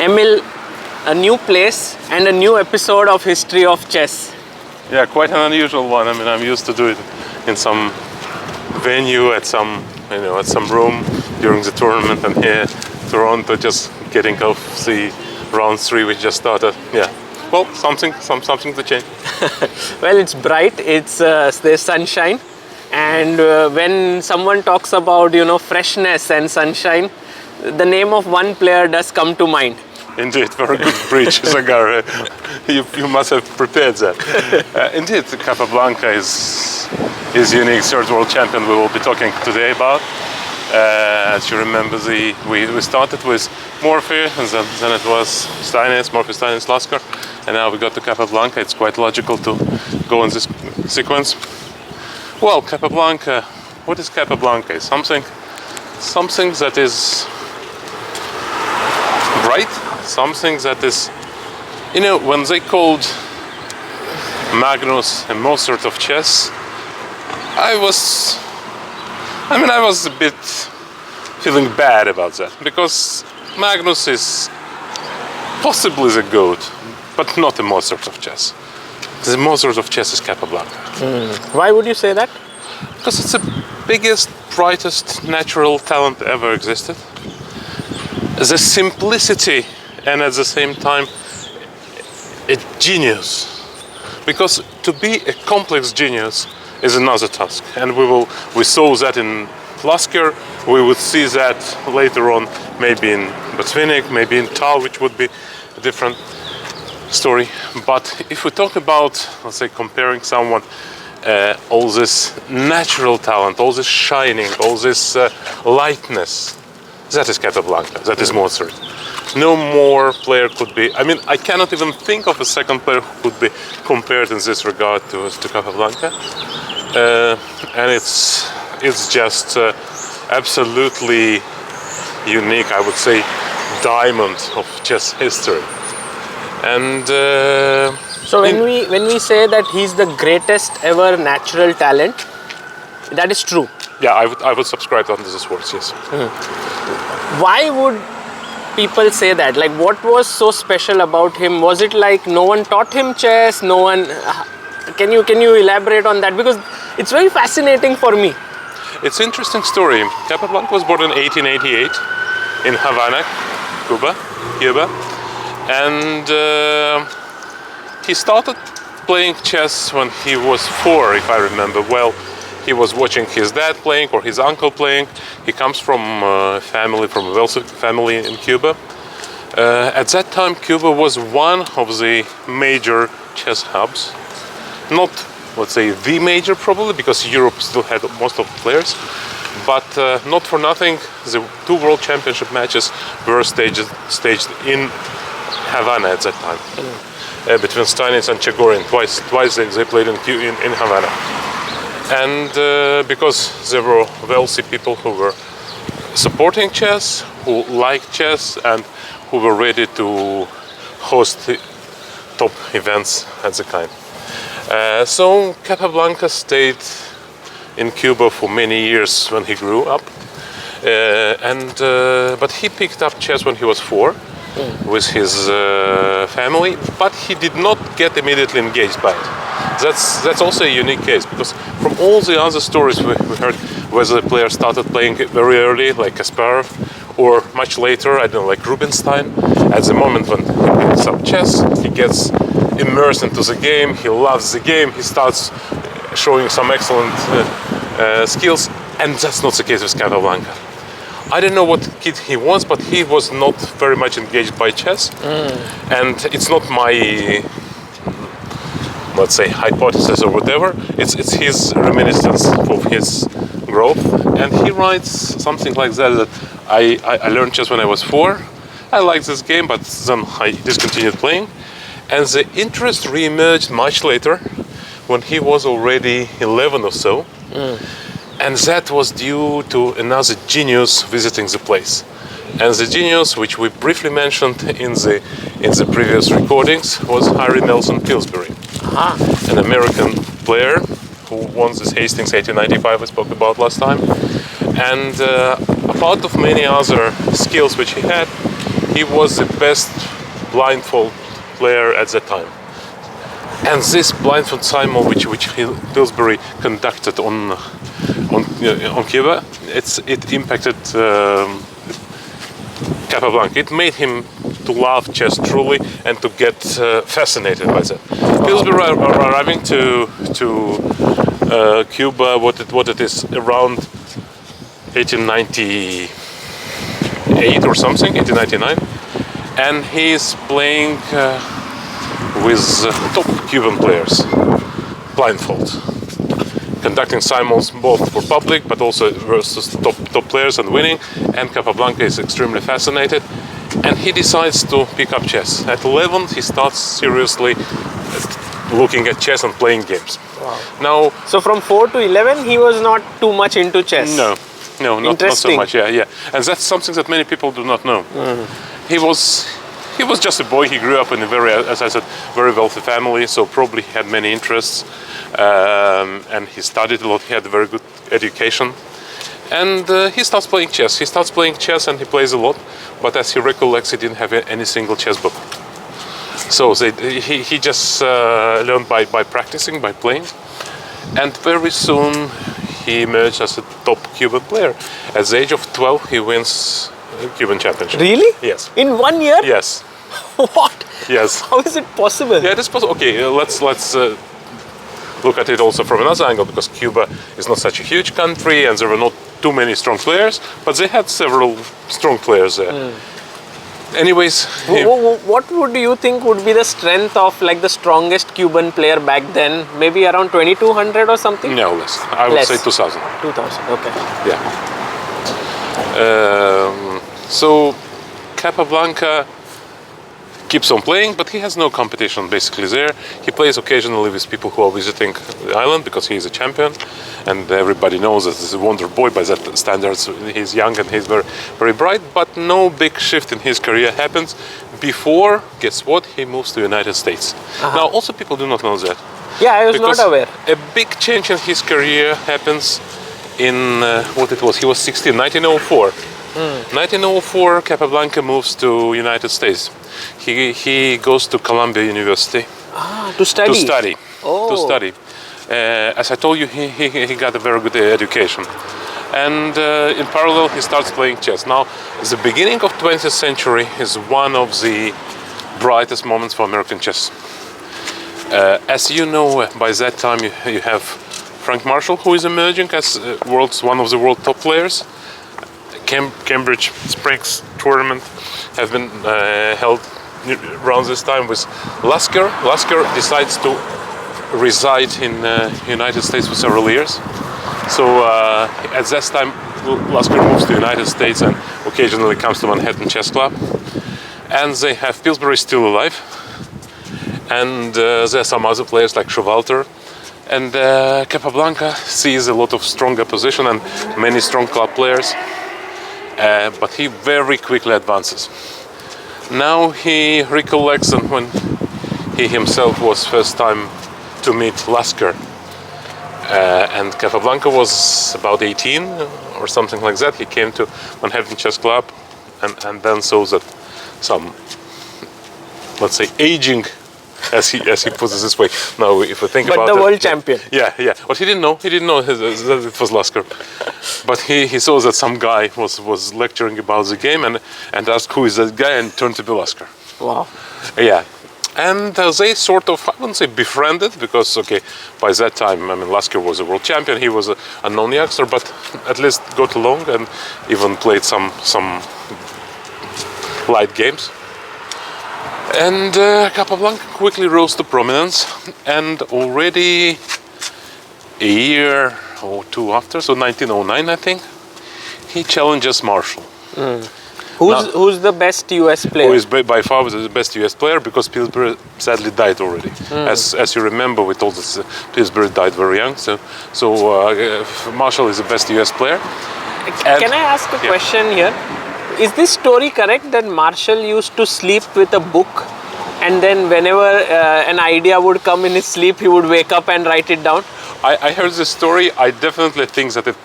Emil, a new place and a new episode of History of Chess. Yeah, quite an unusual one. I mean, I'm used to do it in some venue, at some room during the tournament, and here, Toronto, just getting off the round 3 we just started. Yeah, well, something to change. Well, it's bright. There's sunshine, and when someone talks about freshness and sunshine, the name of one player does come to mind. Indeed, very good bridge, Zagar. You must have prepared that. Indeed, Capablanca is unique, third world champion we will be talking today about. As you remember, we started with Morphy, and then it was Steinitz, Morphy, Steinitz, Lasker, and now we got to Capablanca. It's quite logical to go in this sequence. Well, Capablanca, what is Capablanca? It's something that is bright, something that is, when they called Magnus a Mozart of chess, I was a bit feeling bad about that, because Magnus is possibly the GOAT, but not a Mozart of chess. The Mozart of chess is Capablanca. Why would you say that? Because it's the biggest, brightest natural talent ever existed. The simplicity, and at the same time a genius, because to be a complex genius is another task, and we saw that in Lasker. We would see that later on, maybe in Botvinnik, maybe in Tal, which would be a different story. But if we talk about, let's say, comparing someone, all this natural talent, all this shining, all this lightness, that is Capablanca, that is Mozart. No more player could be, I cannot even think of a second player who could be compared in this regard to Capablanca. And it's just absolutely unique, I would say, diamond of chess history. And so when we say that he's the greatest ever natural talent, that is true. Yeah, I would subscribe to these words, yes. Why would people say that? Like, what was so special about him? Was it like no one taught him chess? No one? Can you elaborate on that? Because it's very fascinating for me. It's an interesting story. Capablanca was born in 1888 in Havana, Cuba, and he started playing chess when he was 4, if I remember well. He was watching his dad playing or his uncle playing. He comes from a wealthy family in Cuba. At that time, Cuba was one of the major chess hubs. Not, let's say, the major probably, because Europe still had most of the players. But not for nothing, the 2 world championship matches were staged in Havana at that time. Between Steinitz and Chigorin, twice they played in Havana. And because there were wealthy people who were supporting chess, who liked chess, and who were ready to host top events at the kind. So Capablanca stayed in Cuba for many years when he grew up, but he picked up chess when he was 4 with his family, but he did not get immediately engaged by it. That's also a unique case, because from all the other stories we heard, whether the player started playing very early, like Kasparov, or much later, I don't know, like Rubinstein, at the moment when he picks up chess, he gets immersed into the game, he loves the game, he starts showing some excellent skills, and that's not the case with Capablanca. I don't know what kid he was, but he was not very much engaged by chess, and it's not my, let's say, hypothesis or whatever. It's his reminiscence of his growth, and he writes something like that I learned chess when I was 4. I liked this game, but then I discontinued playing, and the interest re-emerged much later, when he was already 11 or so, and that was due to another genius visiting the place. And the genius, which we briefly mentioned in the previous recordings, was Harry Nelson Pillsbury, an American player who won this Hastings 1895 I spoke about last time. And apart of many other skills which he had, he was the best blindfold player at that time. And this blindfold simul, which Pillsbury conducted on Cuba, it impacted Capablanca. It made him to love chess truly and to get fascinated by that. Pillsbury arriving to Cuba, what it is, around 1898 or something, 1899, and he's playing with top Cuban players, blindfold, conducting simuls both for public but also versus top players and winning. And Capablanca is extremely fascinated, and he decides to pick up chess. At 11, he starts seriously looking at chess and playing games. Wow. Now, so from 4 to 11, he was not too much into chess. No, not so much. Yeah, and that's something that many people do not know. He was just a boy. He grew up in a very, as I said, very wealthy family. So probably he had many interests, and he studied a lot. He had a very good education, and he starts playing chess. He starts playing chess, and he plays a lot. But as he recollects, he didn't have any single chess book. So he just learned by practicing, by playing, and very soon he emerged as a top Cuban player. At the age of 12, he wins the Cuban championship. Really? Yes. In 1 year? Yes. What? Yes. How is it possible? Yeah, it is possible. Okay, let's look at it also from another angle, because Cuba is not such a huge country, and there were not too many strong players, but they had several strong players there. Anyways, what would you think would be the strength of like the strongest Cuban player back then? Maybe around 2200 or something? no, less. I would say 2000. 2000, okay. Yeah. So Capablanca keeps on playing, but he has no competition basically there. He plays occasionally with people who are visiting the island because he is a champion, and everybody knows that he's a wonder boy by that standards. He's young and he's very, very bright, but no big shift in his career happens before, guess what, he moves to the United States. Now, also people do not know that. Yeah, I was Because not aware. a big change in his career happens in what it was. He was 16, 1904. 1904, Capablanca moves to United States. He goes to Columbia University To study? to study. Oh. To study. As I told you, he got a very good education. And in parallel, he starts playing chess. Now, the beginning of 20th century is one of the brightest moments for American chess. As you know, by that time you have Frank Marshall, who is emerging as one of the world top players. Cambridge Springs tournament have been held around this time with Lasker. Lasker decides to reside in United States for several years. So at that time, Lasker moves to the United States and occasionally comes to Manhattan Chess Club. And they have Pillsbury still alive. And there are some other players like Showalter. And Capablanca sees a lot of strong opposition and many strong club players. But he very quickly advances. Now he recollects on when he himself was first time to meet Lasker. And Capablanca was about 18 or something like that. He came to Manhattan Chess Club and then saw that some, let's say, aging, as he puts it this way. Now, if we think about it, But the world champion. Yeah. But he didn't know that it was Lasker. But he saw that some guy was lecturing about the game and asked who is that guy, and turned to be Lasker. Wow. Yeah. And they sort of, I wouldn't say befriended, because, okay, by that time, I mean, Lasker was a world champion. He was a known youngster, but at least got along and even played some light games. And Capablanca quickly rose to prominence, and already a year or two after, so 1909, I think, he challenges Marshall. Who's the best US player? Who is by far the best US player, because Pillsbury sadly died already. As you remember, we told us Pillsbury died very young, so Marshall is the best US player. Can I ask a question here? Is this story correct that Marshall used to sleep with a book, and then whenever an idea would come in his sleep, he would wake up and write it down? I heard this story. I definitely think that it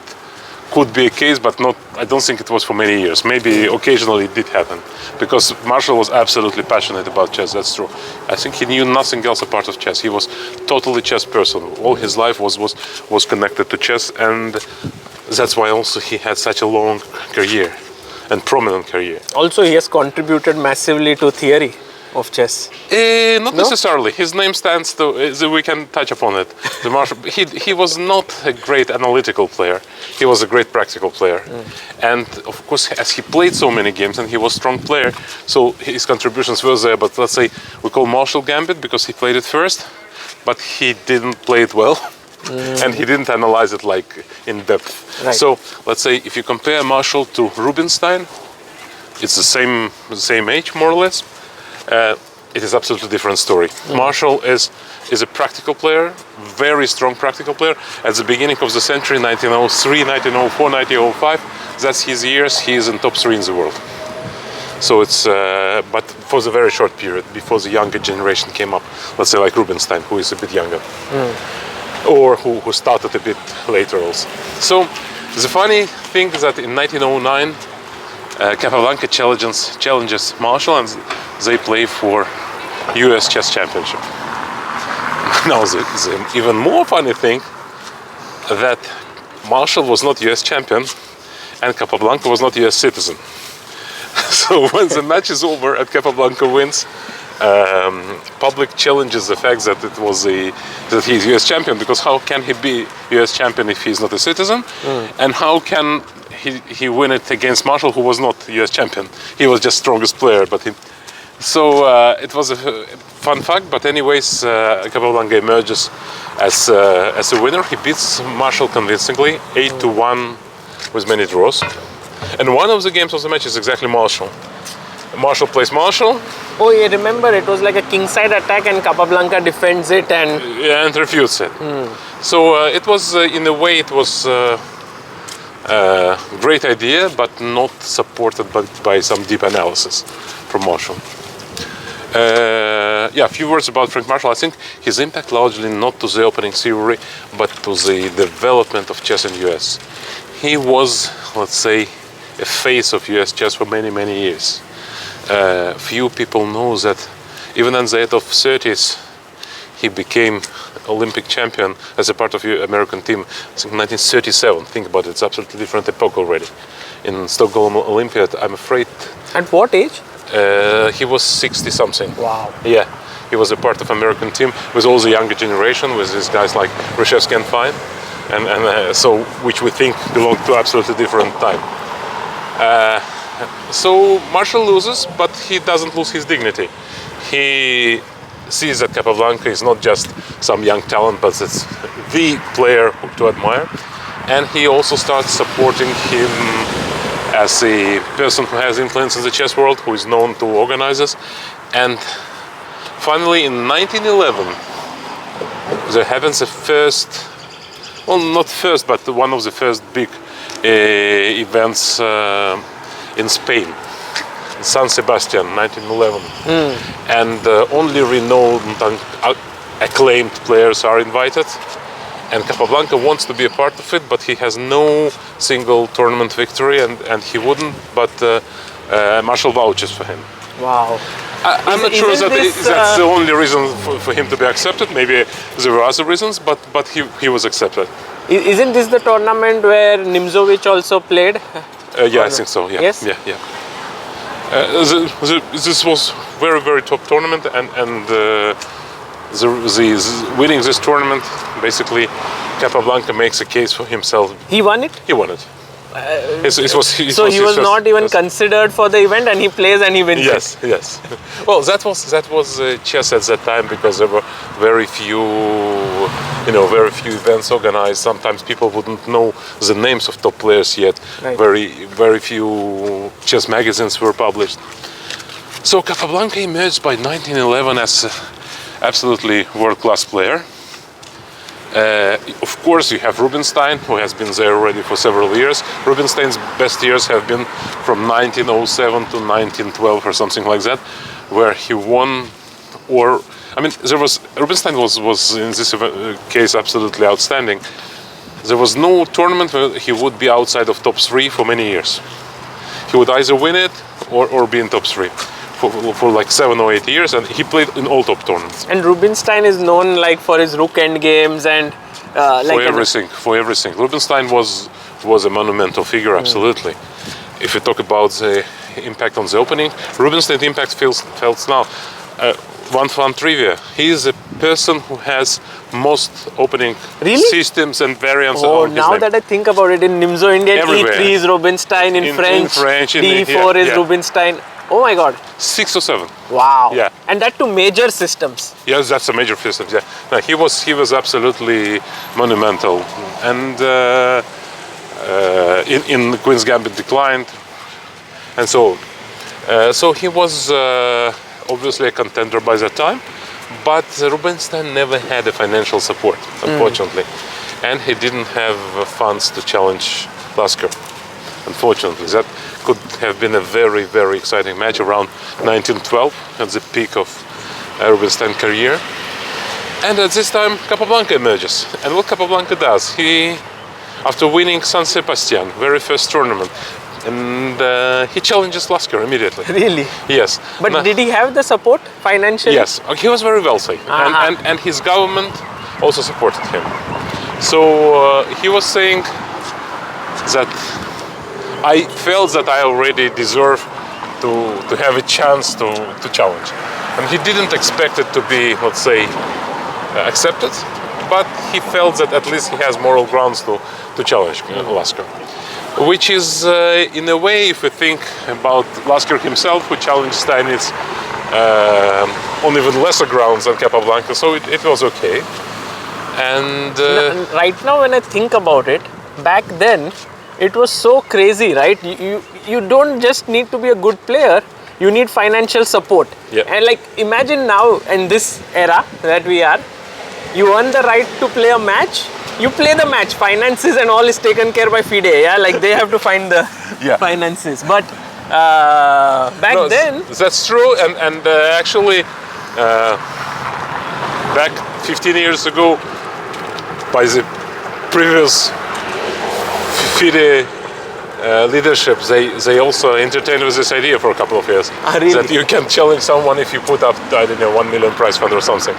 could be a case, but not. I don't think it was for many years. Maybe occasionally it did happen, because Marshall was absolutely passionate about chess. That's true. I think he knew nothing else apart of chess. He was totally chess person. All his life was connected to chess, and that's why also he had such a long career and prominent career. Also, he has contributed massively to theory of chess. Not necessarily. His name stands to. We can touch upon it. The Marshall. He was not a great analytical player. He was a great practical player, and of course, as he played so many games and he was a strong player, so his contributions were there. But let's say we call Marshall Gambit because he played it first, but he didn't play it well, and he didn't analyze it like in depth. Right. So let's say if you compare Marshall to Rubinstein, it's the same age more or less. It is absolutely different story. Marshall is a practical player, very strong practical player. At the beginning of the century, 1903, 1904, 1905, that's his years. He is in top 3 in the world. So it's, but for the very short period before the younger generation came up, let's say like Rubinstein, who is a bit younger, or who started a bit later also. So the funny thing is that in 1909, Capablanca challenges Marshall, and they play for US Chess Championship. Now the even more funny thing that Marshall was not US champion and Capablanca was not US citizen. So when the match is over and Capablanca wins, public challenges the fact that that he's US champion, because how can he be US champion if he's not a citizen? And how can he win it against Marshall, who was not US champion? He was just strongest player, but it was a fun fact. But anyways, Capablanca emerges as a winner. He beats Marshall convincingly, 8-1 with many draws. And one of the games of the match is exactly Marshall. Marshall plays Marshall. Oh, yeah, remember it was like a kingside attack and Capablanca defends it and refutes it. So it was, in a way, it was a great idea, but not supported by some deep analysis from Marshall. A few words about Frank Marshall. I think his impact largely not to the opening theory, but to the development of chess in US. He was, let's say, a face of US chess for many, many years. Few people know that even at the age of 30s, he became Olympic champion as a part of the American team. I think 1937. Think about it; it's absolutely different epoch already. In Stockholm Olympiad, I'm afraid. At what age? He was 60 something. Wow. Yeah, he was a part of American team with all the younger generation, with these guys like Reshevsky and Fine, and so which we think belonged to absolutely different time. So Marshall loses, but he doesn't lose his dignity. He sees that Capablanca is not just some young talent, but it's the player to admire, and he also starts supporting him as a person who has influence in the chess world, who is known to organizers. And finally, in 1911, there happens the first, well, not first, but one of the first big events in Spain, San Sebastian, 1911. And only renowned and acclaimed players are invited. And Capablanca wants to be a part of it, but he has no single tournament victory, and he wouldn't, but Marshall vouches for him. Wow. I'm not sure that that's the only reason for him to be accepted. Maybe there were other reasons, but he was accepted. Isn't this the tournament where Nimzowitsch also played? Yeah, I think so. Yeah. Yes? Yeah. This was very, very top tournament, and winning this tournament, basically, Capablanca makes a case for himself. He won it? He won it. So he was not even considered for the event, and he plays and he wins. Yes. Well, that was chess at that time, because there were very few events organized. Sometimes people wouldn't know the names of top players yet. Right. Very few chess magazines were published. So Capablanca emerged by 1911 as absolutely world-class player. Of course, you have Rubinstein, who has been there already for several years. Rubinstein's best years have been from 1907 to 1912 or something like that, where he won. Rubinstein was in this case absolutely outstanding. there was no tournament where he would be outside of top 3 for many years. He would either win it or be in top 3 for like 7 or 8 years, and he played in all top tournaments. And Rubinstein is known like for his rook end games and For everything. Rubinstein was a monumental figure, absolutely. If you talk about the impact on the opening, Rubinstein's impact feels now. One fun trivia: he is a person who has most opening systems and variants. Oh, now that I think about it, in Nimzo Indian, Everywhere. E3 is Rubinstein, in French D4 is Rubinstein. Oh my God. 6 or 7. Wow. Yeah. And that to major systems. Yes, that's a major system. Yeah, no, he was absolutely monumental, and in Queen's Gambit declined, and so he was obviously a contender by that time, but Rubinstein never had a financial support, unfortunately, and he didn't have funds to challenge Lasker. Unfortunately, that could have been a very, very exciting match around 1912 at the peak of Rubinstein's career. And at this time, Capablanca emerges. And what Capablanca does, he, after winning San Sebastian, very first tournament, and he challenges Lasker immediately. Really? Yes. But did he have the support financially? Yes, he was very wealthy, and his government also supported him. So he was saying that I felt that I already deserve to have a chance to challenge. And he didn't expect it to be, let's say, accepted, but he felt that at least he has moral grounds to challenge Lasker. Which is, in a way, if we think about Lasker himself, who challenged Steinitz on even lesser grounds than Capablanca, so it was okay. And right now when I think about it, back then, it was so crazy, right? You don't just need to be a good player, you need financial support. Yeah. And like imagine now in this era that we are, you earn the right to play a match, you play the match, finances and all is taken care by FIDE, yeah? Like they have to find the finances. But back then... That's true, and actually back 15 years ago, by the previous FIDE leadership, they also entertained with this idea for a couple of years. Really? That you can challenge someone if you put up, I don't know, 1 million prize fund or something.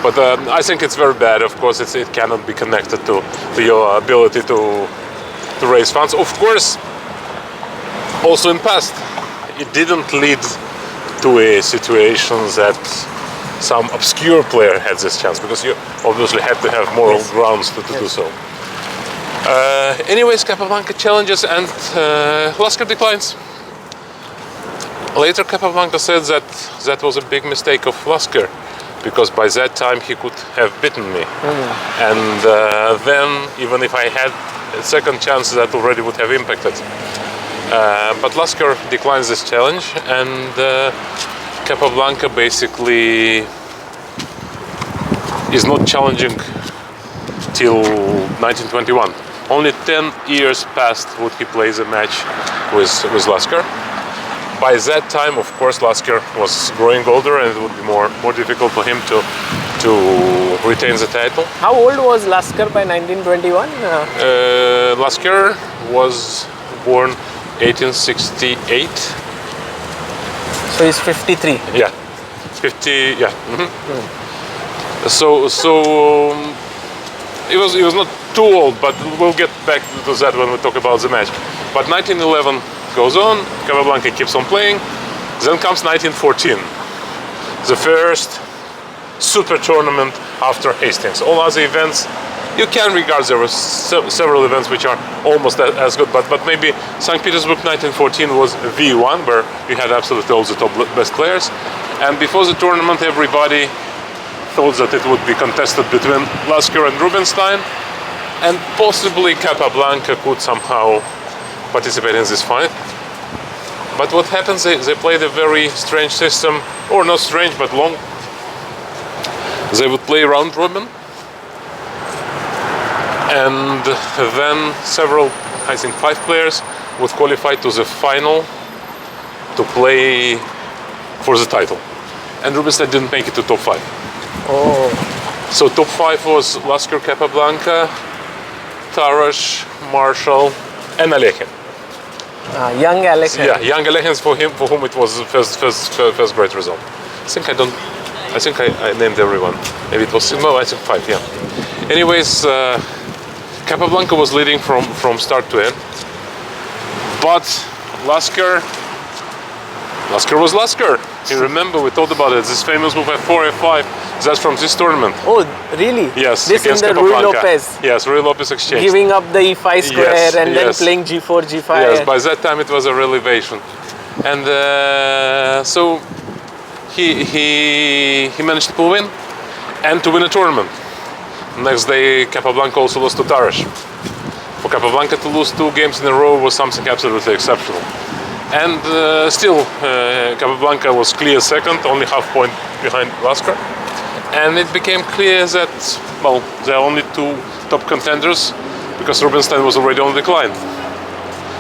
But I think it's very bad. Of course, it cannot be connected to your ability to raise funds. Of course, also in past, it didn't lead to a situation that some obscure player had this chance, because you obviously had to have moral grounds to do so. Anyways, Capablanca challenges and Lasker declines. Later, Capablanca said that was a big mistake of Lasker, because by that time he could have beaten me. And then, even if I had a second chance, that already would have impacted. But Lasker declines this challenge, and Capablanca basically is not challenging till 1921. Only 10 years passed would he play the match with Lasker. By that time, of course, Lasker was growing older, and it would be more difficult for him to retain the title. How old was Lasker by 1921? Lasker was born 1868. So he's 53. Yeah, 50. Yeah. So he was not too old, but we'll get back to that when we talk about the match. But 1911 goes on, Capablanca keeps on playing. Then comes 1914, the first super tournament after Hastings. All other events, you can regard there were several events which are almost as good, but maybe St. Petersburg 1914 was V1, where you had absolutely all the top best players. And before the tournament, everybody thought that it would be contested between Lasker and Rubinstein, and possibly Capablanca could somehow participate in this fight. But what happens, they played a very strange system, or not strange, but long. They would play round robin, and then several, I think 5 players would qualify to the final to play for the title. And Rubinstein didn't make it to top 5. Oh. So top 5 was Lasker, Capablanca, Tarash, Marshall, and Alekhine. Young Alekhine. Yeah, young Alekhine for whom it was the first great result. I think I named everyone. Maybe it was no, I think 5. Yeah. Anyways, Capablanca was leading from start to end, but Lasker was Lasker. You remember we talked about it. This famous move F4, F5. That's from this tournament. Oh, really? Yes. This in the Rui Lopez. Yes, Rui Lopez exchange. Giving up the E5 square and then yes. playing G4, G5. Yes, by that time it was a revelation. And so he managed to win and to win a tournament. Next day, Capablanca also lost to Tarash. For Capablanca to lose 2 games in a row was something absolutely exceptional. And still, Capablanca was clear second, only half point behind Lasker. And it became clear that, well, there are only 2 top contenders because Rubinstein was already on decline.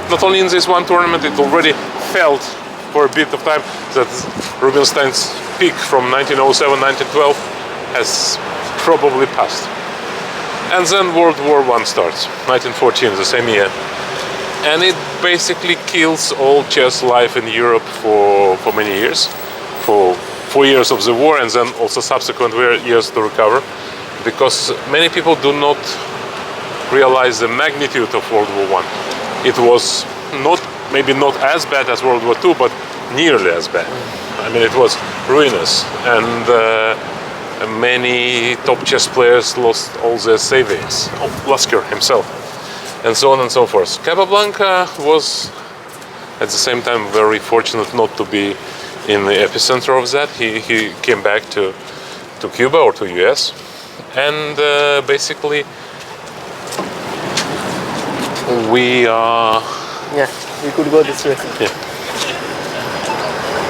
Not only in this one tournament, it already felt for a bit of time that Rubinstein's peak from 1907, 1912 has probably passed. And then World War I starts, 1914, the same year. And it basically kills all chess life in Europe for many years. For 4 years of the war and then also subsequent years to recover. Because many people do not realize the magnitude of World War I. It was maybe not as bad as World War II, but nearly as bad. I mean, it was ruinous. And many top chess players lost all their savings. Lasker himself. And so on and so forth. Capablanca was at the same time very fortunate not to be in the epicenter of that. He came back to Cuba or to US, and basically we could go this way. Yeah.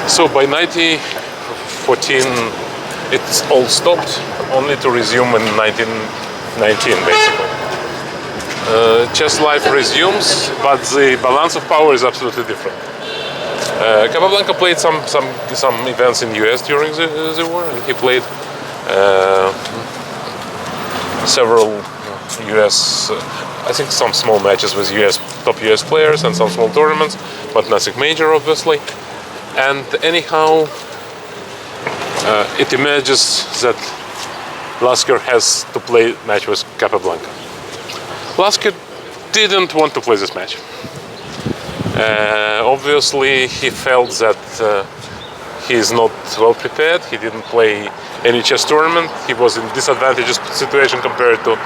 So by 1914 it's all stopped, only to resume in 1919 basically. Chess life resumes, but the balance of power is absolutely different. Capablanca played some events in US during the war, and he played several US, I think some small matches with top US players and some small tournaments, but nothing major obviously. And anyhow, it emerges that Lasker has to play match with Capablanca. Lasker didn't want to play this match. Obviously, he felt that he is not well prepared. He didn't play any chess tournament. He was in disadvantageous situation compared to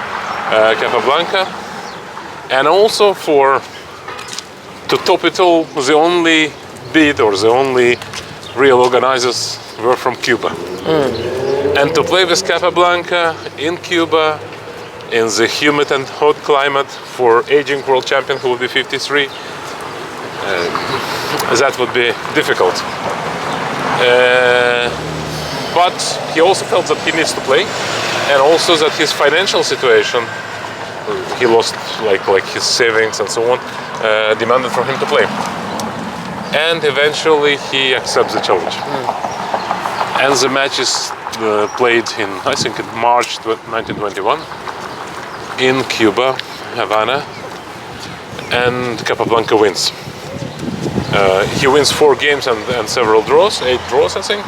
Capablanca. And also to top it all, the only bid or the only real organizers were from Cuba. And to play with Capablanca in Cuba, in the humid and hot climate for aging world champion who will be 53, that would be difficult. But he also felt that he needs to play, and also that his financial situation, he lost like his savings and so on, demanded from him to play. And eventually he accepts the challenge. And the match is played in, I think, in March 1921 in Cuba, Havana, and Capablanca wins. He wins 4 games and several draws, 8 draws I think,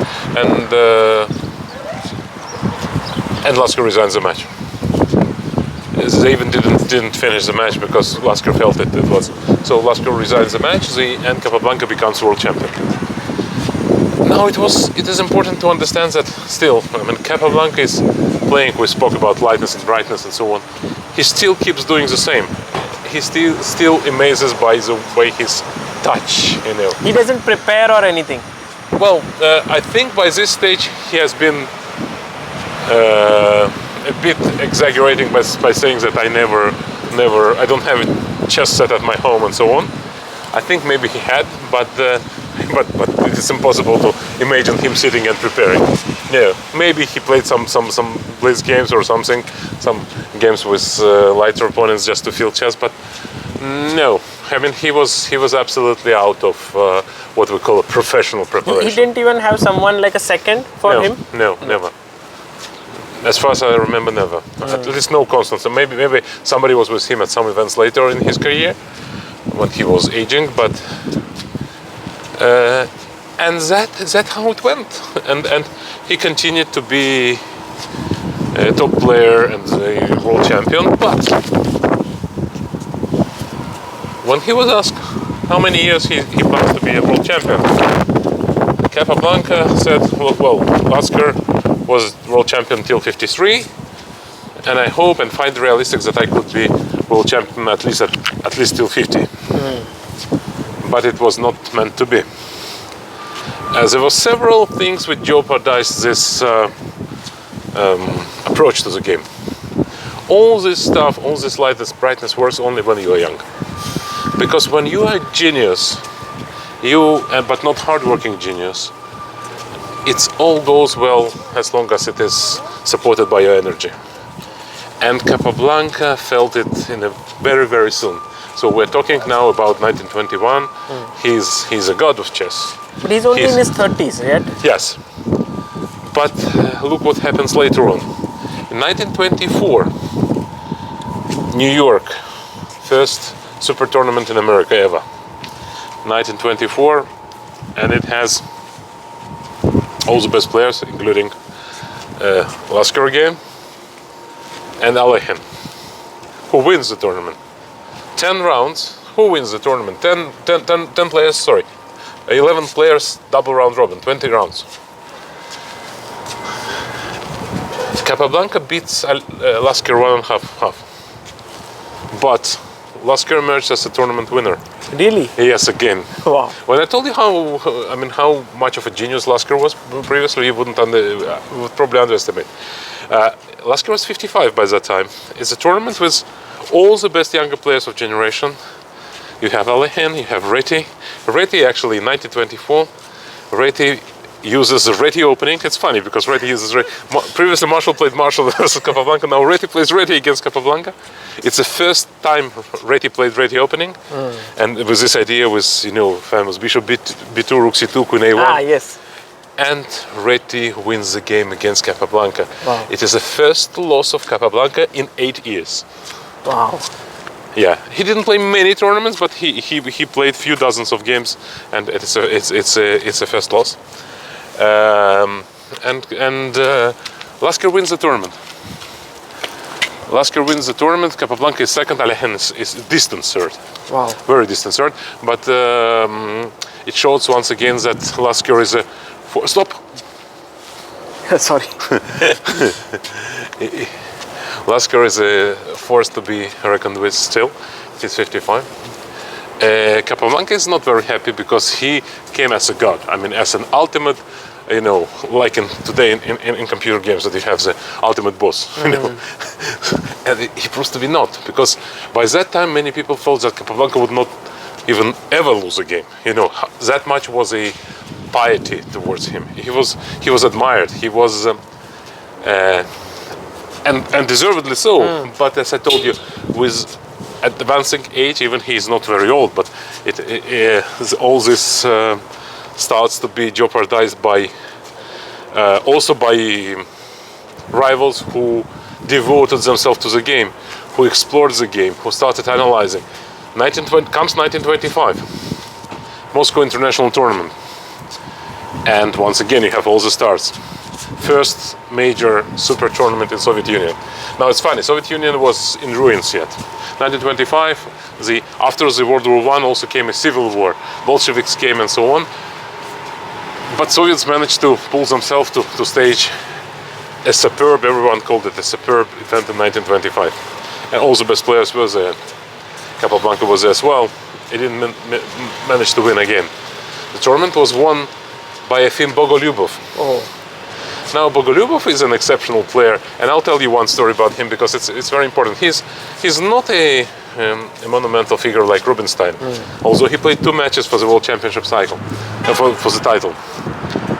and Lasker resigns the match. They even didn't finish the match because Lasker felt it was. So Lasker resigns the match, and Capablanca becomes world champion. Now it is important to understand that still, I mean, Capablanca is playing, we spoke about lightness and brightness and so on. He still keeps doing the same. He still amazes by the way his touch, you know. He doesn't prepare or anything. Well, I think by this stage he has been a bit exaggerating by saying that I don't have a chess set at my home and so on. I think maybe he had, but it's impossible to imagine him sitting and preparing. Yeah, maybe he played some blitz games or something, some games with lighter opponents just to feel chess, but no. I mean, he was absolutely out of what we call a professional preparation. He didn't even have someone like a second for him? No, never. As far as I remember, never. At least no constant. So maybe somebody was with him at some events later in his career when he was aging, but and that how it went. And he continued to be a top player and a world champion. But when he was asked how many years he plans to be a world champion, Capablanca said, well, Lasker was world champion until 53, and I hope and find realistic that I could be world champion at least till 50. But it was not meant to be. As there were several things which jeopardized this approach to the game. All this stuff, all this light, this brightness works only when you are young. Because when you are a genius, but not hardworking genius, it all goes well as long as it is supported by your energy. And Capablanca felt it in a very, very soon. So we're talking now about 1921. He's a god of chess. But he's only in his 30s, right? Yes. But look what happens later on. In 1924, New York, first super tournament in America ever. 1924, and it has all the best players, including Lasker again and Alekhine. Who wins the tournament? 10 rounds. Who wins the tournament? 10 players, sorry. 11 players, double round robin, 20 rounds. Capablanca beats Lasker 1.5. But Lasker emerged as a tournament winner. Really? Yes, again. Wow. When I told you how much of a genius Lasker was previously, you would probably underestimate. Lasker was 55 by that time. It's a tournament with all the best younger players of generation. You have Alekhine, you have Reti. Reti actually in 1924, Reti uses the Reti opening. It's funny because Reti uses previously Marshall played Marshall versus Capablanca. Now Reti plays Reti against Capablanca. It's the first time Reti played Reti opening, and it was this idea with famous Bishop B2, Rook C2, Queen A1. Ah, yes. And Reti wins the game against Capablanca. Wow. It is the first loss of Capablanca in 8 years. Wow. Yeah, he didn't play many tournaments, but he played few dozens of games, and it's a first loss. And Lasker wins the tournament. Lasker wins the tournament. Capablanca is second. Alekhine is distant third. Wow. Very distant third. But it shows once again that Lasker is a stop. Sorry. Lasker is a force to be reckoned with still. He's 55. Capablanca is not very happy because he came as a god. I mean, as an ultimate, like today in computer games that you have the ultimate boss, and he proves to be not, because by that time many people thought that Capablanca would not even ever lose a game. That much was a piety towards him. He was admired. He was and deservedly so. But as I told you, with advancing age, even he is not very old, but all this starts to be jeopardized by also by rivals who devoted themselves to the game, who explored the game, who started analyzing. Comes 1925, Moscow International Tournament, and once again you have all the stars. First major super tournament in Soviet Union. Now it's funny, Soviet Union was in ruins yet. 1925, after the World War I also came a civil war. Bolsheviks came and so on. But Soviets managed to pull themselves to stage a superb, everyone called it a superb event in 1925. And all the best players were there. Capablanca was there as well. He didn't manage to win again. The tournament was won by Efim Bogolyubov. Oh. Now Bogolyubov is an exceptional player, and I'll tell you one story about him because it's very important. He's not a monumental figure like Rubinstein, although he played 2 matches for the World Championship cycle, for the title.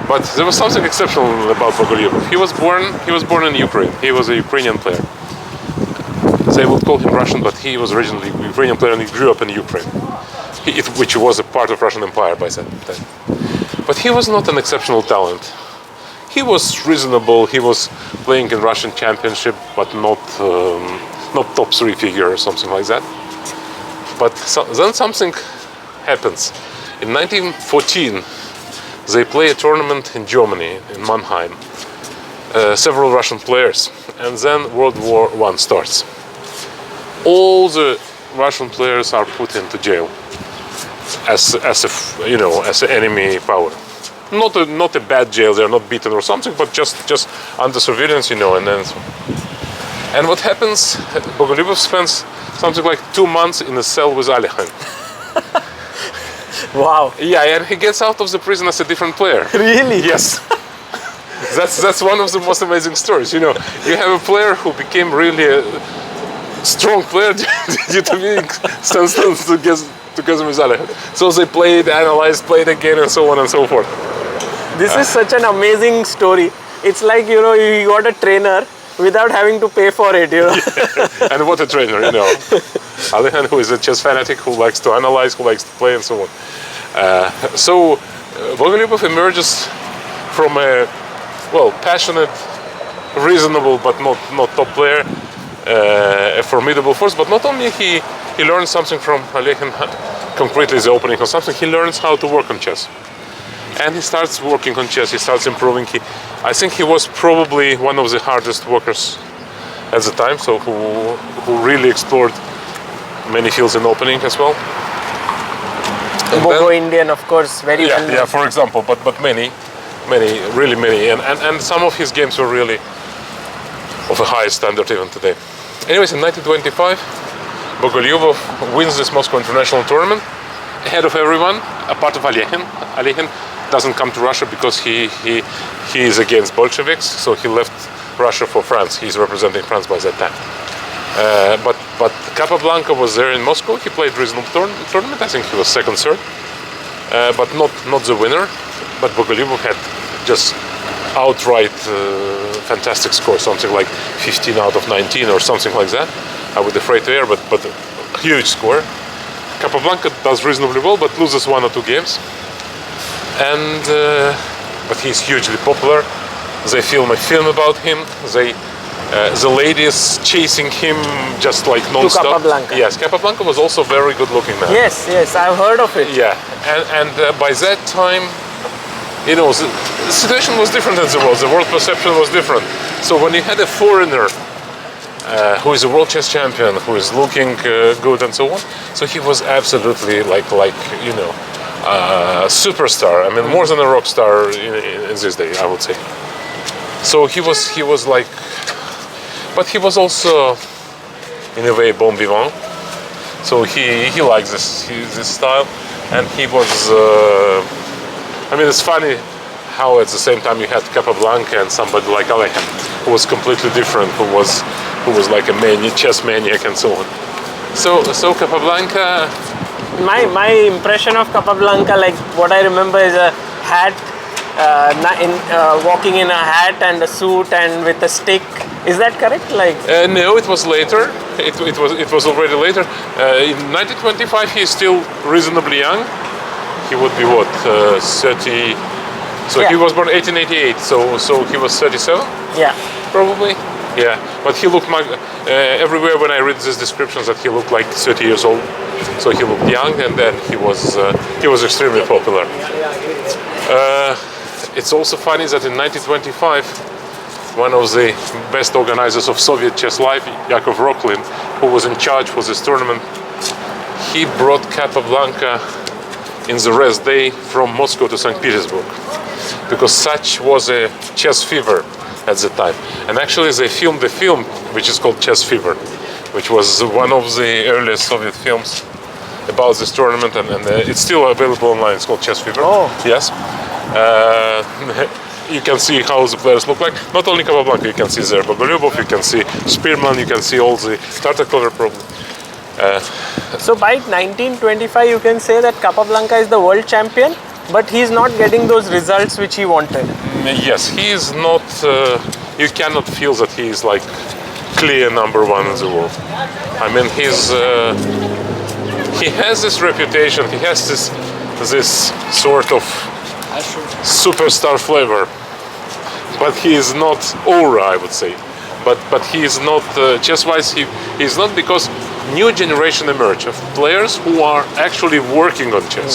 But there was something exceptional about Bogolyubov. He was born in Ukraine. He was a Ukrainian player. They would call him Russian, but he was originally a Ukrainian player and he grew up in Ukraine, which was a part of Russian Empire by that time. But he was not an exceptional talent. he was reasonable. He was playing in Russian championship, but not top 3 figure or something like that. But then something happens. In 1914, they play a tournament in Germany, in Mannheim. Several Russian players, and then World War I starts. All the Russian players are put into jail as an enemy power. Not a bad jail. They're not beaten or something, but just under surveillance, and then. And what happens? Bogolyubov spends something like 2 months in a cell with Alekhine. Wow. Yeah, and he gets out of the prison as a different player. Really? Yes. That's one of the most amazing stories. You have a player who became really a strong player due to being stands together with Alekhine. So they played, analyzed, played again, and so on and so forth. This is such an amazing story. It's like, you got a trainer without having to pay for it, Yeah. And what a trainer, Alekhine, who is a chess fanatic, who likes to analyze, who likes to play, and so on. So Bogolyubov emerges from a passionate, reasonable, but not top player, a formidable force. But not only he learns something from Alekhine, concretely the opening or something, he learns how to work on chess. And he starts working on chess, he starts improving. I think he was probably one of the hardest workers at the time, so who really explored many fields in opening as well. Bogo Indian, of course, very well known. Yeah, for example, but many, really many. And some of his games were really of a high standard even today. Anyways, in 1925, Bogolyubov wins this Moscow International Tournament ahead of everyone, apart of Alekhine. Alekhine doesn't come to Russia because he is against Bolsheviks, so he left Russia for France. He's representing France by that time. But Capablanca was there in Moscow. He played reasonable tournament. I think he was second, third, but not the winner. But Bogolyubov had just outright fantastic score, something like 15 out of 19 or something like that. I would afraid to air, but a huge score. Capablanca does reasonably well, but loses 1 or 2 games. And but he's hugely popular. They film a film about him. The ladies chasing him just like non-stop. To Capablanca. Yes, Capablanca was also a very good-looking man. Yes, I've heard of it. Yeah, and by that time, the situation was different in the world. The world perception was different. So when you had a foreigner who is a world chess champion, who is looking good and so on, so he was absolutely like superstar. I mean, more than a rock star in this day, I would say. So he was like, but he was also in a way bon vivant. So he likes this style, and he was. I mean, it's funny how at the same time you had Capablanca and somebody like Alekhine, who was completely different, who was like a chess maniac and so on. So Capablanca. My impression of Capablanca, like what I remember, is a hat, walking in a hat and a suit and with a stick. Is that correct? No, it was later. It was already later. In 1925, he is still reasonably young. He would be 30. So yeah. He was born 1888. So he was 37. Yeah, probably. Yeah, but he looked everywhere when I read these descriptions that he looked like 30 years old. So he looked young, and then he was extremely popular. It's also funny that in 1925, one of the best organizers of Soviet chess life, Yakov Roklin, who was in charge for this tournament, he brought Capablanca in the rest day from Moscow to St. Petersburg, because such was a chess fever at the time. And actually they filmed a film which is called Chess Fever, which was one of the earliest Soviet films about this tournament, and it's still available online. It's called Chess Fever. Oh. Yes. You can see how the players look like. Not only Capablanca, you can see there Bogolyubov, you can see Spearman, you can see all the Tartakover problem. So by 1925, you can say that Capablanca is the world champion, but he's not getting those results which he wanted. Yes, he is not. You cannot feel that he is like clear number one in the world. I mean, he has this reputation. He has this sort of superstar flavor. but he is not aura, I would say. But he is not chess-wise. He is not, because new generation emerge of players who are actually working on chess.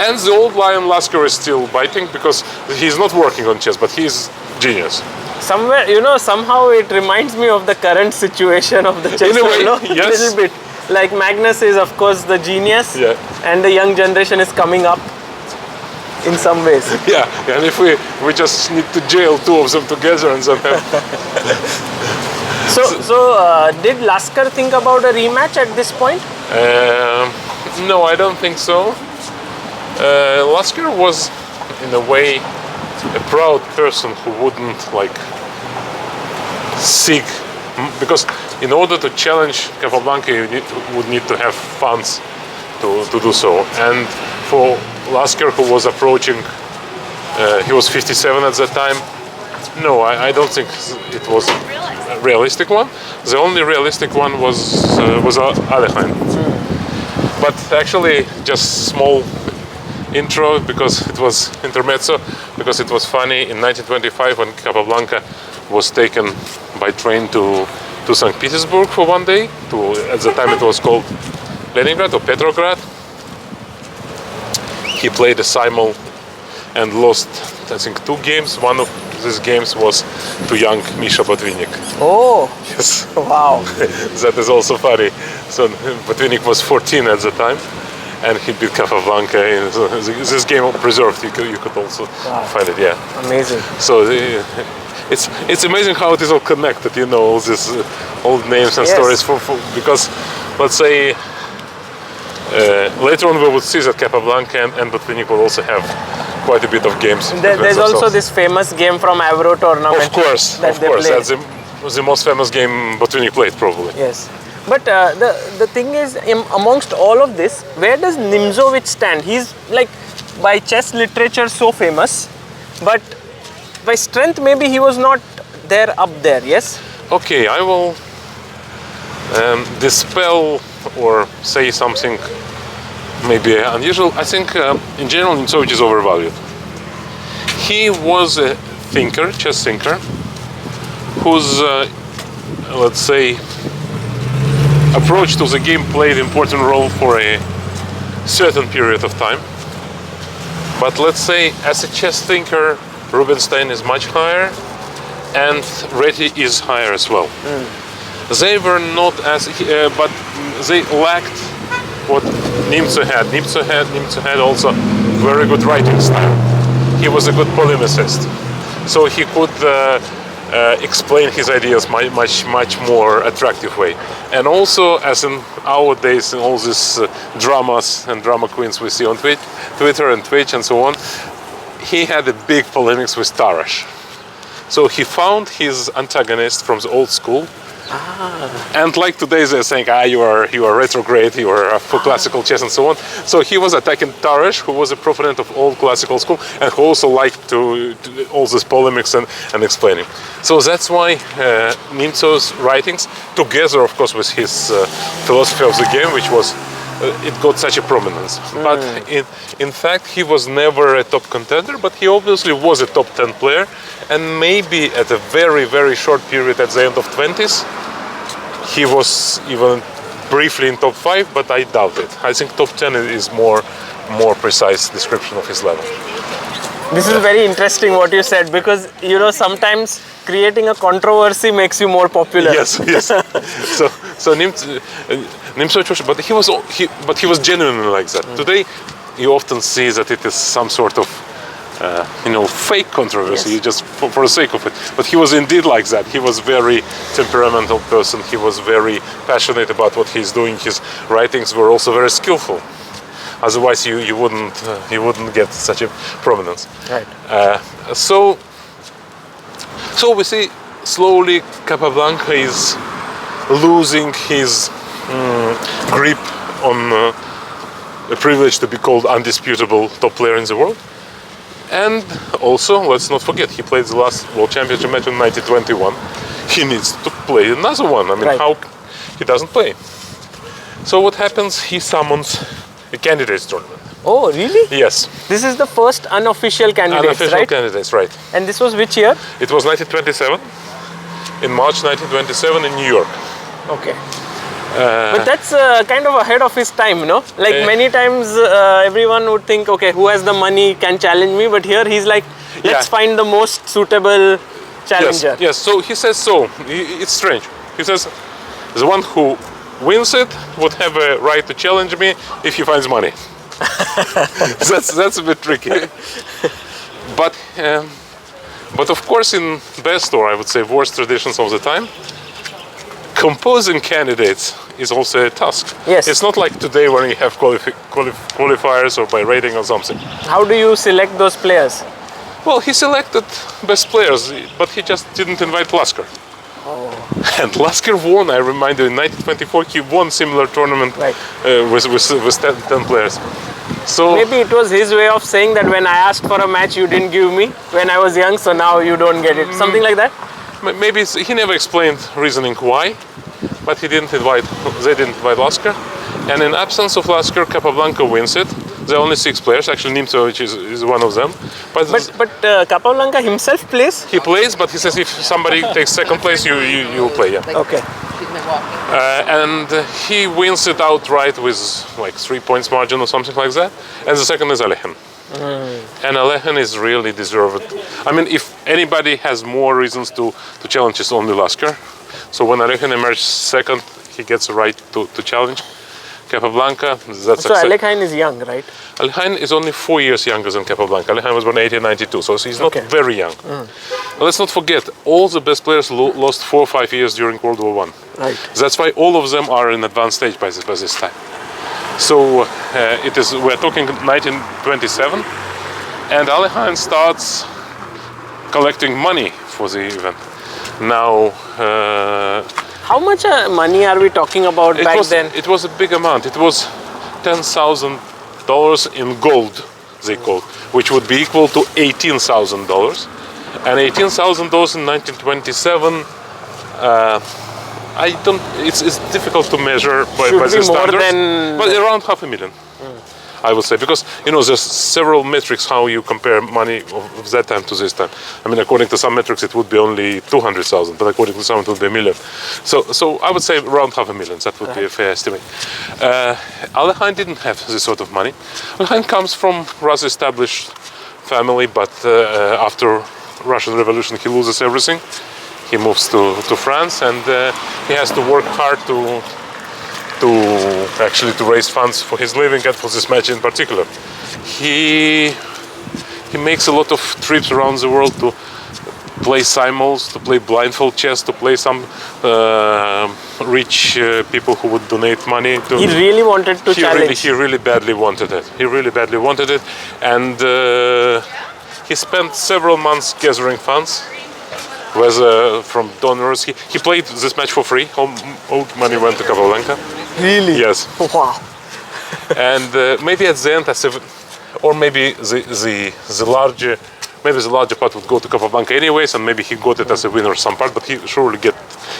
And the old lion Lasker is still biting because he's not working on chess, but he's genius. Somewhere, somehow it reminds me of the current situation of the chess In a way, world, yes. a little bit. Like Magnus is, of course, the genius, Yeah. and the young generation is coming up in some ways. Yeah, and if we just need to jail two of them together and then have... So, did Lasker think about a rematch at this point? No, I don't think so. Lasker was, in a way, a proud person who wouldn't seek, because in order to challenge Capablanca, you would need to have funds to do so. And for Lasker, who was approaching, he was 57 at that time. No, I don't think it was a realistic one. The only realistic one was Alekhine. But actually, just small intro, because it was intermezzo, because it was funny. In 1925, when Capablanca was taken by train to St. Petersburg for one day, at the time it was called Leningrad or Petrograd, he played a simul and lost, I think, 2 games. One of these games was to young Misha Botvinnik. Oh, Yes. wow. That is also funny. So Botvinnik was 14 at the time, and he beat Capablanca. This game preserved. You could also find it. Yeah. Amazing. So it's amazing how it is all connected. All these old names and Yes. stories. Because let's say later on we would see that Capablanca and Botvinnik will also have quite a bit of games. There's also this famous game from Avro tournament. Of course, that they played. That's the most famous game Botvinnik played, probably. Yes. But the thing is, amongst all of this, where does Nimzowitsch stand? He's by chess literature so famous, but by strength maybe he was not there up there, yes? Okay, I will dispel or say something maybe unusual. I think in general Nimzowitsch is overvalued. He was a thinker, chess thinker, whose, let's say, approach to the game played an important role for a certain period of time. But let's say, as a chess thinker, Rubinstein is much higher, and Reti is higher as well. They were not as, but they lacked what Nimzo had. Nimzo had also very good writing style. He was a good polemicist, so he could explain his ideas much more attractive way. And also, as in our days, in all these dramas and drama queens we see on Twitter and Twitch and so on, he had a big polemics with Tarash. So he found his antagonist from the old school. And like today they're saying, you are retrograde, you are for classical chess and so on. So he was attacking Tarash, who was a proponent of old classical school and who also liked to all this polemics and explaining. So that's why Nimzow's writings, together of course with his philosophy of the game, which was it got such a prominence. But in fact he was never a top contender, but he obviously was a top 10 player, and maybe at a very, very short period at the end of 20s he was even briefly in top 5, but I doubt it. I think top 10 is more precise description of his level. This is very interesting what you said, because sometimes creating a controversy makes you more popular. Yes. So Nimzowitsch, but he was genuinely like that. Today, you often see that it is some sort of fake controversy, Yes. just for the sake of it. But he was indeed like that. He was very temperamental person. He was very passionate about what he's doing. His writings were also very skillful. Otherwise, you wouldn't get such a prominence. Right. So we see slowly Capablanca is losing his grip on the privilege to be called undisputable top player in the world. And also, let's not forget, he played the last World Championship match in 1921. He needs to play another one. I mean, Right. how he doesn't play? So what happens? He summons a candidates tournament. Oh, really? Yes. This is the first unofficial candidate, Unofficial right? candidates, right. And this was which year? It was 1927, in March 1927 in New York. Okay. But that's kind of ahead of his time, no? Like many times everyone would think, okay, who has the money can challenge me, but here he's like, let's find the most suitable challenger. Yes, so he says so. It's strange. He says the one who wins it would have a right to challenge me if he finds money. That's a bit tricky. But of course, in best, or I would say worst traditions of the time, composing candidates is also a task. Yes. It's not like today when you have qualifiers or by rating or something. How do you select those players? Well, he selected best players, but he just didn't invite Lasker. Oh. And Lasker won, I remind you, in 1924 he won similar tournament with 10 players. So maybe it was his way of saying that when I asked for a match you didn't give me when I was young, so now you don't get it. Something like that? Maybe he never explained reasoning why, but they didn't invite Lasker. And in absence of Lasker, Capablanca wins it. There are only 6 players. Actually, Nimcovich is one of them. But Capablanca himself plays? He plays, but he says if somebody takes second place, you play. Yeah. Okay. And he wins it outright with like 3 points margin or something like that. And the second is Alekhine. And Alekhine is really deserved. I mean, if anybody has more reasons to challenge, it's only Lasker. So when Alekhine emerged second, he gets a right to challenge Capablanca. So Alekhine is young, right? Alekhine is only 4 years younger than Capablanca. Alekhine was born in 1892, so he's not very young. Let's not forget, all the best players lost 4 or 5 years during World War I. Right. That's why all of them are in advanced stage by this time. So we're talking 1927, and Alekhine starts collecting money for the event. Now, how much money are we talking about back then? It was a big amount. It was $10,000 in gold, they called, which would be equal to $18,000. And $18,000 in 1927, it's difficult to measure by the standards, but around $500,000. I would say, because there's several metrics how you compare money of that time to this time. I mean, according to some metrics it would be only 200,000, but according to some it would be $1 million. So I would say around $500,000. That would be a fair estimate. Alekhine didn't have this sort of money. Alekhine comes from rather established family, but after Russian Revolution he loses everything. He moves to France, and he has to work hard to raise funds for his living and for this match in particular. He makes a lot of trips around the world to play simuls, to play blindfold chess, to play some rich people who would donate money. He really wanted to challenge. He really badly wanted it. And he spent several months gathering funds. From donors. He played this match for free. All money went to Capablanca. Really? Yes. Wow. And maybe at the end, or maybe the larger part would go to Capablanca anyways, and maybe he got it as a winner some part, but he surely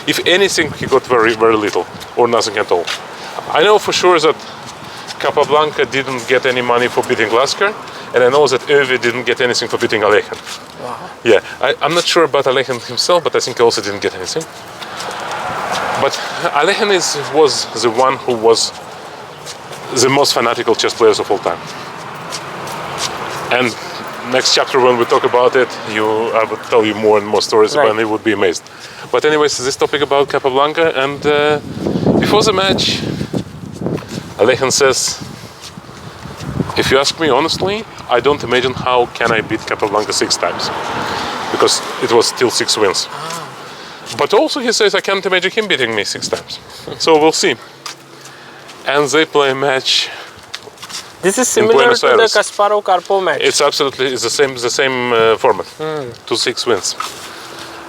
if anything, he got very, very little or nothing at all. I know for sure that Capablanca didn't get any money for beating Lasker, and I know that Övi didn't get anything for beating Alekhine. Wow. Yeah, I'm not sure about Alekhine himself, but I think he also didn't get anything. But Alekhine was the one who was the most fanatical chess players of all time. And next chapter, when we talk about it, I would tell you more and more stories about it, and you would be amazed. But anyways, this topic about Capablanca, and before the match, Alekhine says, if you ask me honestly, I don't imagine how can I beat Capablanca 6 times, because it was still 6 wins. But also he says I can't imagine him beating me 6 times. So we'll see. And they play a match. This is similar to the Kasparov-Karpov match. It's the same format. 2-6 wins.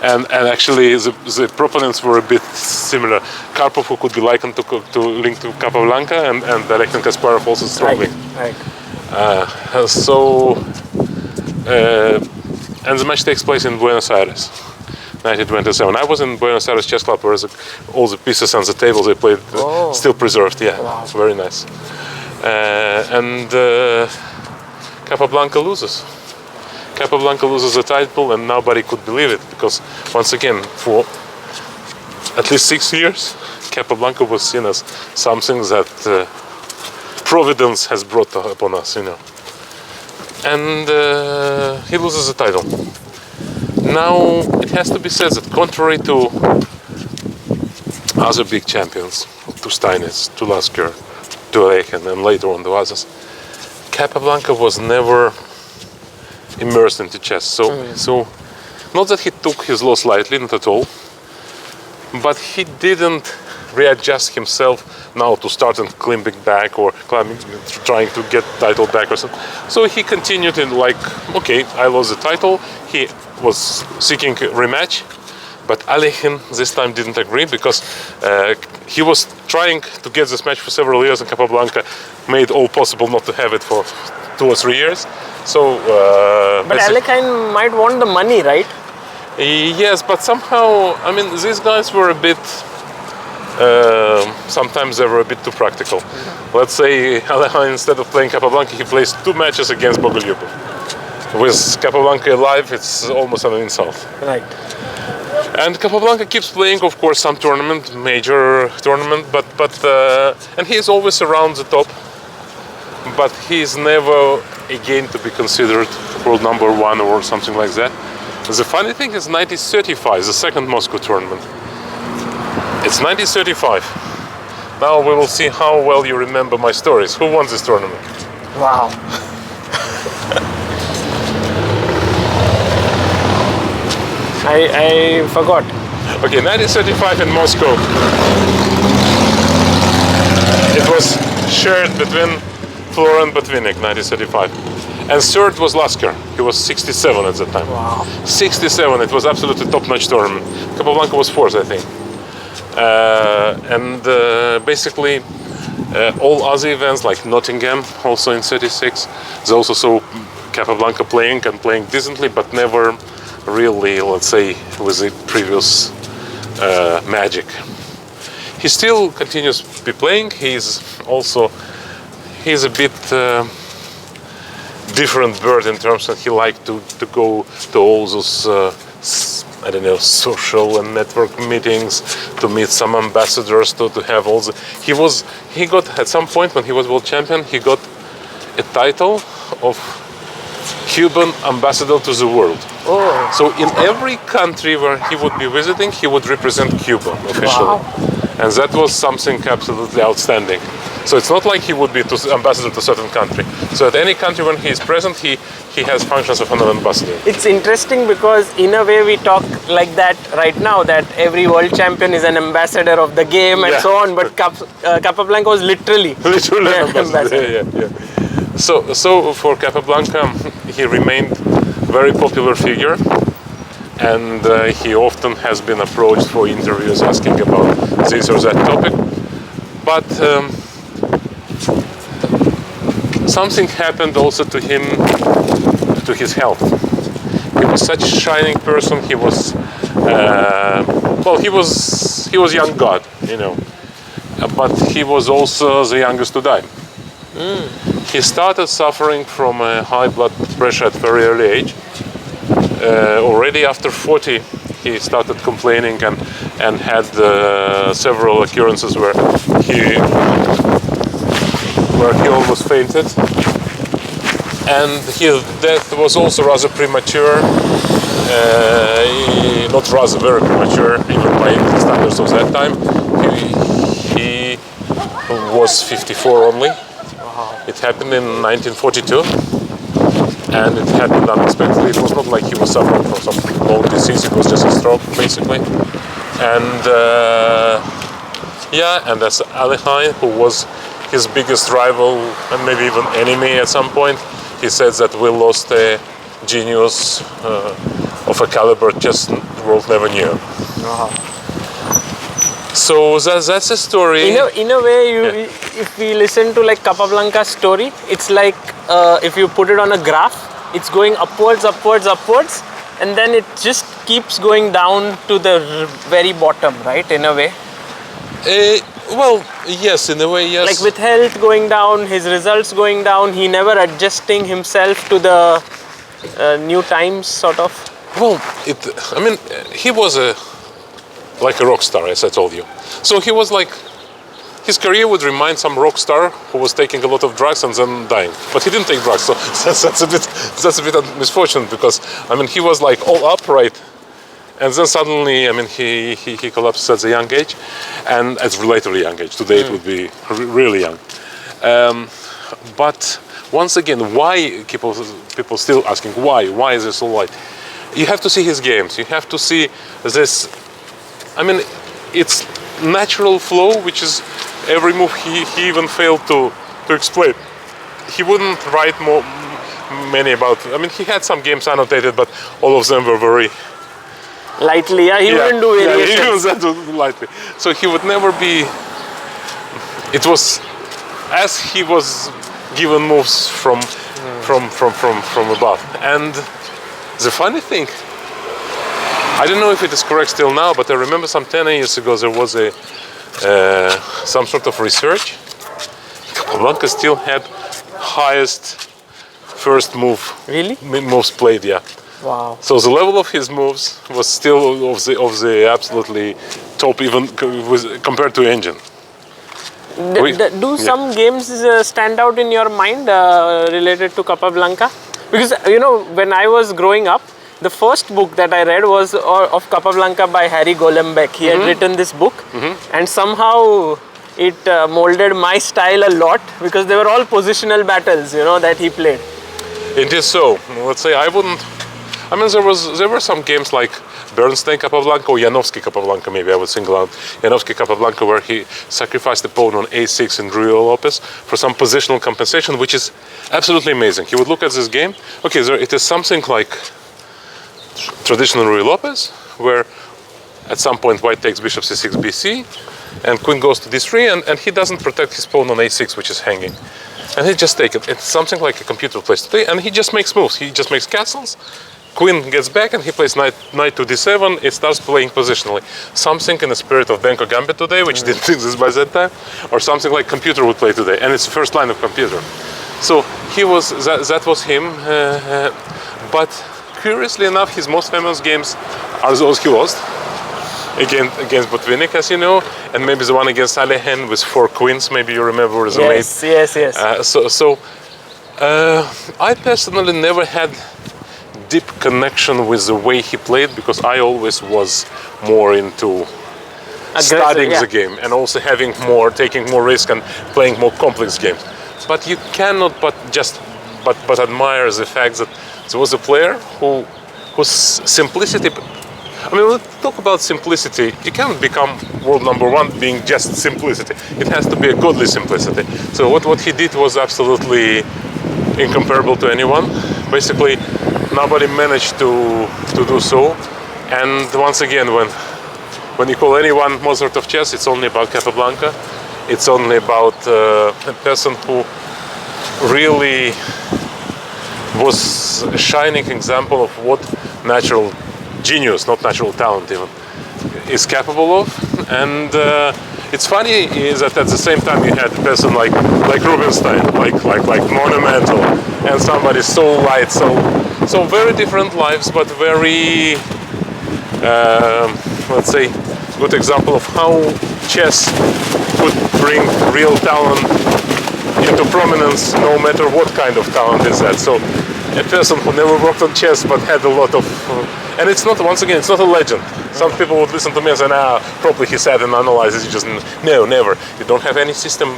And actually the proponents were a bit similar. Karpov, who could be likened to link to Capablanca, and Alekhine Kasparov also strongly. Right. And the match takes place in Buenos Aires, 1927. I was in Buenos Aires Chess Club, where all the pieces on the table they played still preserved. Yeah, wow. It's very nice. and Capablanca loses. Capablanca loses the title, and nobody could believe it, because once again, for at least 6 years, Capablanca was seen as something that Providence has brought upon us, you know. And he loses the title. Now, it has to be said that contrary to other big champions, to Steinitz, to Lasker, to Alekhine, and later on to others, Capablanca was never immersed into chess. So not that he took his loss lightly, not at all, but he didn't readjust himself now to start and climbing back or trying to get title back or something. So he continued in like, okay, I lost the title. He was seeking a rematch, but Alekhine this time didn't agree, because he was trying to get this match for several years, and Capablanca made all possible not to have it for 2 or 3 years. So, but Alekhine might want the money, right? Yes, but somehow, I mean, these guys were a bit. Sometimes they were a bit too practical. Let's say Alekhine, instead of playing Capablanca, he plays 2 matches against Bogolyubov. With Capablanca alive, it's almost an insult. Right. And Capablanca keeps playing, of course, some tournament, major tournament, and he is always around the top. But he is never again to be considered world #1 or something like that. The funny thing is 1935, the second Moscow tournament. It's 1935. Now we will see how well you remember my stories. Who won this tournament? Wow. I forgot. Okay, 1935 in Moscow. It was shared between Flor and Botvinnik, 1935. And third was Lasker. He was 67 at that time. Wow. 67, it was absolutely top-notch tournament. Capablanca was fourth, I think. Basically, all other events like Nottingham, also in 36, they also saw Capablanca playing and playing decently, but never really, let's say, with the previous magic. He still continues to be playing. He's a bit different bird in terms that he liked to go to all those I don't know, social and network meetings, to meet some ambassadors, to have all the... He got, at some point when he was world champion, he got a title of Cuban ambassador to the world. Oh. So in every country where he would be visiting, he would represent Cuba officially. Wow. And that was something absolutely outstanding. So it's not like he would be ambassador to a certain country. So at any country when he is present, he has functions of an ambassador. It's interesting because in a way we talk like that right now, that every world champion is an ambassador of the game and so on, but Capablanca was literally an ambassador. Yeah. So for Capablanca, he remained a very popular figure, and he often has been approached for interviews asking about this or that topic. But something happened also to him, to his health. He was such a shining person. He was, he was young god, you know, but he was also the youngest to die. He started suffering from high blood pressure at a very early age. Already after 40, he started complaining and had several occurrences where he almost fainted. And his death was also rather premature, not rather, very premature, even by standards of that time. He was 54 only. It happened in 1942, and it happened unexpectedly. It was not like he was suffering from some long disease, it was just a stroke, basically. And and that's Alekhine, who was his biggest rival and maybe even enemy at some point. He said that we lost a genius of a caliber just the world never knew. So that's a story. In a way, if we listen to like Capablanca's story, it's like if you put it on a graph, it's going upwards, and then it just keeps going down to the very bottom, right? In a way. Well, yes, in a way, yes. Like with health going down, his results going down, he never adjusting himself to the new times, sort of. Well, I mean, he was like a rock star, as I told you. So he was like, his career would remind some rock star who was taking a lot of drugs and then dying. But he didn't take drugs, so that's a bit of misfortune, because I mean, he was like all upright. And then suddenly, I mean, he collapsed at a young age, and at a relatively young age. Today it would be really young. But once again, why people still asking why? Why is this so light? You have to see his games. You have to see this. I mean, it's natural flow, which is every move he even failed to explain. He wouldn't write many about. I mean, he had some games annotated, but all of them were very. Lightly, yeah, he wouldn't do variations. Yeah, he was that lightly. So he would never be. It was as he was given moves from above. And the funny thing, I don't know if it is correct still now, but I remember some 10 years ago there was some sort of research. Capablanca still had highest first move. Really? Moves played, yeah. Wow. So the level of his moves was still of the absolutely top, even compared to Engine. Do some games stand out in your mind related to Capablanca? Because you know, when I was growing up, the first book that I read was of Capablanca by Harry Golombek. He had written this book, and somehow it molded my style a lot, because they were all positional battles, you know, that he played. It is so. Let's say I wouldn't. I mean, there were some games like Bernstein Capablanca or Janowski Capablanca, maybe I would single out Janowski Capablanca, where he sacrificed the pawn on a6 in Ruy Lopez for some positional compensation, which is absolutely amazing. He would look at this game. Okay, it is something like traditional Ruy Lopez, where at some point white takes bishop c6 bc, and queen goes to d3, and he doesn't protect his pawn on a6, which is hanging. And he just takes it. It's something like a computer plays today, and he just makes moves. He just makes castles. Queen gets back and he plays knight to d7. It starts playing positionally. Something in the spirit of Benko Gambit today, which didn't exist by that time, or something like computer would play today. And it's the first line of computer. So he was that was him. But curiously enough, his most famous games are those he lost. Against Botvinnik, as you know, and maybe the one against Alekhine with 4 queens. Maybe you remember the mate. Yes. I personally never had deep connection with the way he played, because I always was more into studying the game and also taking more risk and playing more complex games. But you cannot but admire the fact that there was a player whose simplicity. I mean, when we talk about simplicity, you can't become world #1 being just simplicity. It has to be a godly simplicity. So what he did was absolutely incomparable to anyone. Basically, nobody managed to do so. And once again, when you call anyone Mozart of chess, it's only about Capablanca. It's only about a person who really was a shining example of what natural genius, not natural talent even, is capable of. And it's funny is that at the same time you had a person like Rubinstein, like monumental, and somebody so light, so very different lives, but very let's say good example of how chess could bring real talent into prominence, no matter what kind of talent is that. So a person who never worked on chess but had a lot of and it's not, once again, it's not a legend. Some people would listen to me and say, probably he sat and analyzed it. No, never. You don't have any system,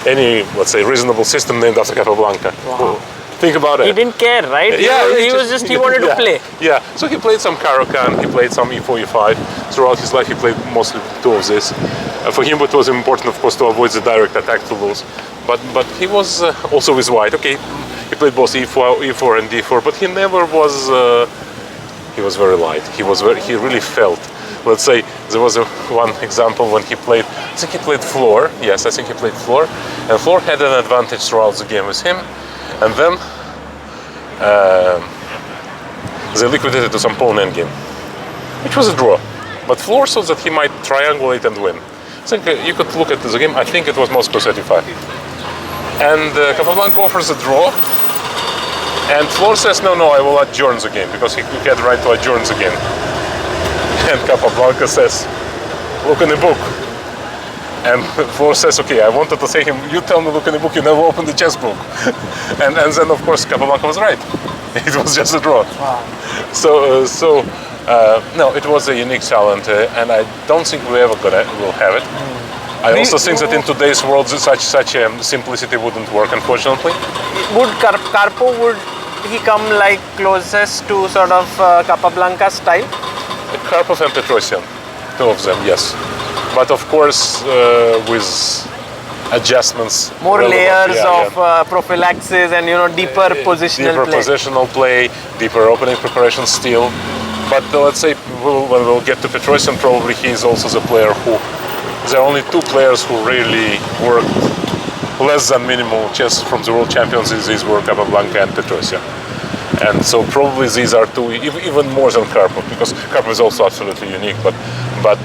any, let's say, reasonable system named after Capablanca. Wow. Think about it. He didn't care, right? Yeah, he wanted to play. Yeah, so he played some Caro-Kann, he played some e4, e5. Throughout his life, he played mostly 2 of this. For him, it was important, of course, to avoid the direct attack to lose. But he was also with white. Okay, he played both e4 and d4, but he never was. He was very light. He really felt. Let's say there was one example when he played. I think he played floor. Yes, I think he played floor, and floor had an advantage throughout the game with him. And then they liquidated to some pawn endgame, which was a draw. But floor thought that he might triangulate and win. think you could look at the game. I think it was Moscow 35. And Capablanca offers a draw. And Floor says, no, I will adjourn the game, because he had the right to adjourn the game. And Capablanca says, look in the book. And Floor says, okay, I wanted to say him, you tell me, look in the book, you never opened the chess book. and then, of course, Capablanca was right. It was just a draw. Wow. No, it was a unique talent, and I don't think we ever will have it. I also think that in today's world, such simplicity wouldn't work, unfortunately. Would Karpov, would he come like closest to sort of Capablanca's style? Karpov and Petrosian, two of them, yes. But of course, with adjustments, more layers of prophylaxis and deeper positional deeper play. Positional play, deeper opening preparation still. But let's say when we'll get to Petrosian, probably he is also the player who. There are only two players who really worked less than minimal chess from the world champions. These were Capablanca and Petrosian. And so probably these are two, even more than Karpov, because Karpov is also absolutely unique. But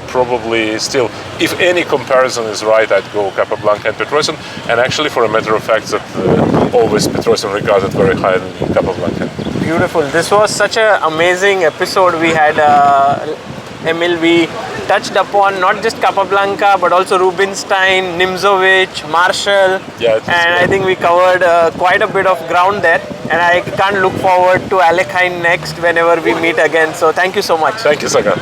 probably still, if any comparison is right, I'd go Capablanca and Petrosian. And actually, for a matter of fact, that always Petrosian regarded very highly in Capablanca. Beautiful. This was such an amazing episode we had, Emil. We touched upon not just Capablanca, but also Rubinstein, Nimzovich, Marshall. Yeah, and I think we covered quite a bit of ground there. And I can't look forward to Alekhine next whenever we meet again. So thank you so much. Thank you, Sagan.